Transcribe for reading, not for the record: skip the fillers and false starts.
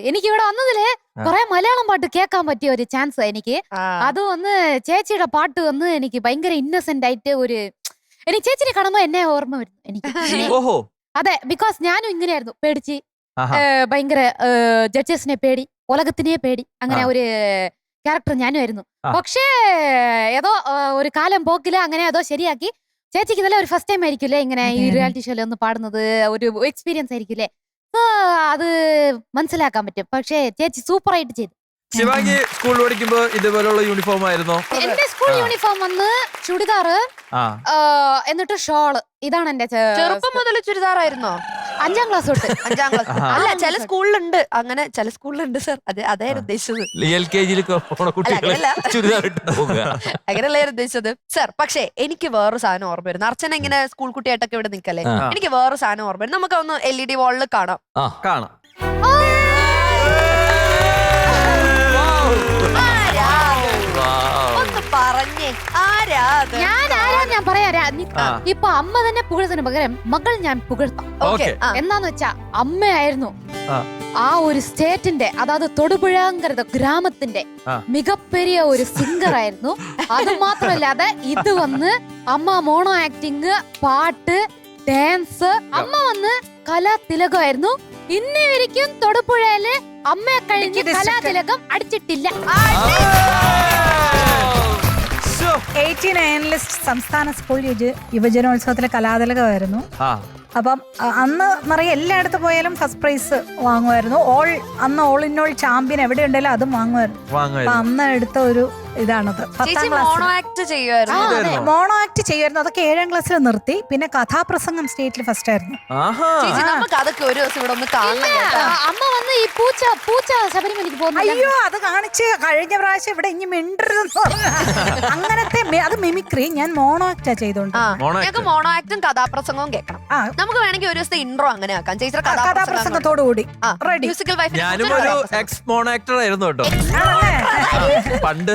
എനിക്ക് ഇവിടെ വന്നതില് കുറെ മലയാളം പാട്ട് കേൾക്കാൻ പറ്റിയ ഒരു ചാൻസ് എനിക്ക്. അത് ഒന്ന് ചേച്ചിയുടെ പാട്ട് വന്ന് എനിക്ക് ഭയങ്കര ഇന്നസെന്റ് ആയിട്ട് എനിക്ക് ചേച്ചിനെ കാണുമ്പോ എന്നെ ഓർമ്മ വരുന്നു എനിക്ക്. ഓഹോ അതെ, ബിക്കോസ് ഞാനും ഇങ്ങനെയായിരുന്നു, പേടിച്ച് ഭയങ്കര ജഡ്ജസിനെ പേടി, ഉലകത്തിനെ പേടി, അങ്ങനെ ഒരു ക്യാരക്ടർ ഞാനും ആയിരുന്നു. പക്ഷേ ഏതോ ഒരു കാലം പോക്കില് അങ്ങനെ ഏതോ ശരിയാക്കി. ചേച്ചിക്ക് ഇതെല്ലാം ഒരു ഫസ്റ്റ് ടൈം ആയിരിക്കില്ലേ ഇങ്ങനെ ഈ റിയാലിറ്റി ഷോയിൽ ഒന്ന് പാടുന്നത്, ഒരു എക്സ്പീരിയൻസ് ആയിരിക്കില്ലേ, അത് മനസ്സിലാക്കാൻ പറ്റും. പക്ഷേ ചേച്ചി സൂപ്പർ ആയിട്ട് ചെയ്തു. ശിവാംഗി സ്കൂളിൽ പഠിക്കുമ്പോ ഇതുപോലുള്ള യൂണിഫോം ആയിരുന്നോ? എന്റെ സ്കൂൾ യൂണിഫോം വന്ന് ചുടിദാറ്, എന്നിട്ട് ഷോള്. ഇതാണ് എന്റെ ചെറുപ്പം മുതൽ ചുരിദാറായിരുന്നോ? 5ാം ക്ലാസ് തൊട്ട്. 5ാം ക്ലാസ് അല്ല, ചില സ്കൂളിലുണ്ട് അങ്ങനെ, ചില സ്കൂളിലുണ്ട് സർ. അതായിരുന്നു ഉദ്ദേശിച്ചത്. LKG അങ്ങനെയല്ല ഉദ്ദേശിച്ചത് സർ. പക്ഷേ എനിക്ക് വേറൊരു സാധനം ഓർമ്മ വരുന്നു. അർച്ചന ഇങ്ങനെ സ്കൂൾ കുട്ടിയായിട്ടൊക്കെ ഇവിടെ നിൽക്കല്ലേ, എനിക്ക് വേറൊരു സാധനം ഓർമ്മ വരും. നമുക്ക് ഒന്ന് LED വാളിൽ കാണാം. കാണാം. ഒന്ന് പറഞ്ഞേ ആരാത്? ഞാൻ പറയാ. ഇപ്പൊ അമ്മ തന്നെ പുകഴ്ത്തിന് പകരം മകൾ ഞാൻ പുകഴ്ത്താം. എന്നാന്ന് വെച്ചാ അമ്മയായിരുന്നു ആ ഒരു സ്റ്റേറ്റിന്റെ, അതായത് തൊടുപുഴാങ്കര ഗ്രാമത്തിന്റെ മികപ്പെരിയ ഒരു സിംഗർ ആയിരുന്നു. അത് മാത്രമല്ലാതെ ഇത് വന്ന് അമ്മ മോണോ ആക്ടിങ്, പാട്ട്, ഡാൻസ്, അമ്മ വന്ന് കലാതിലകമായിരുന്നു. ഇന്നേവരിക്കും തൊടുപുഴയില് അമ്മയെ കഴിഞ്ഞ് കലാതിലകം അടിച്ചിട്ടില്ല. 89 സംസ്ഥാന സ്കൂൾ യുവജനോത്സവത്തിലെ കലാതിലകമായിരുന്നു. അപ്പം അന്ന് നിറയെ എല്ലായിടത്ത് പോയാലും ഫസ്റ്റ് പ്രൈസ് വാങ്ങുമായിരുന്നു. അന്ന് ഓൾ ഇൻ ഓൾ ചാമ്പ്യൻ എവിടെ ഉണ്ടെങ്കിലും അതും വാങ്ങുമായിരുന്നു. അപ്പൊ അന്ന് എടുത്ത ഒരു ഇതാണത്. 10ാം ക്ലാസ് മോണോ ആക്ട് ചെയ്യുമായിരുന്നു. മോണോ ആക്ട് ചെയ്യുമായിരുന്നു. അതൊക്കെ 7ാം ക്ലാസ്സിൽ നിർത്തി. പിന്നെ കഥാപ്രസംഗം സ്റ്റേറ്റിൽ ഫസ്റ്റ് ആയിരുന്നു. നമുക്ക് അതൊക്കെ ഒരു ദിവസം ഇവിടെ ഒന്ന് കാണാം. അമ്മ വന്ന് ഈ പൂച്ച ശബരിമലയ്ക്ക് പോകുന്നു. അയ്യോ, അത് കാണിച്ച് കഴിഞ്ഞ പ്രാവശ്യം ഇവിടെ ഇനി മിണ്ടരുതെന്ന് പറഞ്ഞു. അങ്ങനത്തെ അത് മിമിക്രി. ഞാൻ മോണോ ആക്ടാ ചെയ്തോണ്ട്. ഞങ്ങൾക്ക് മോണോ ആക്ടും കഥാപ്രസംഗവും കേൾക്കണം. നമുക്ക് വേണമെങ്കിൽ ഒരു ദിവസത്തെ ഇൻട്രോ അങ്ങനെ ആക്കാം. ചേച്ചിയുടെ കഥാപ്രസംഗത്തോടുകൂടി റെഡി. Musical wife. ഞാനും ഒരു എക്സ് മോണോ ആക്ടർ ആയിരുന്നു കേട്ടോ പണ്ട്.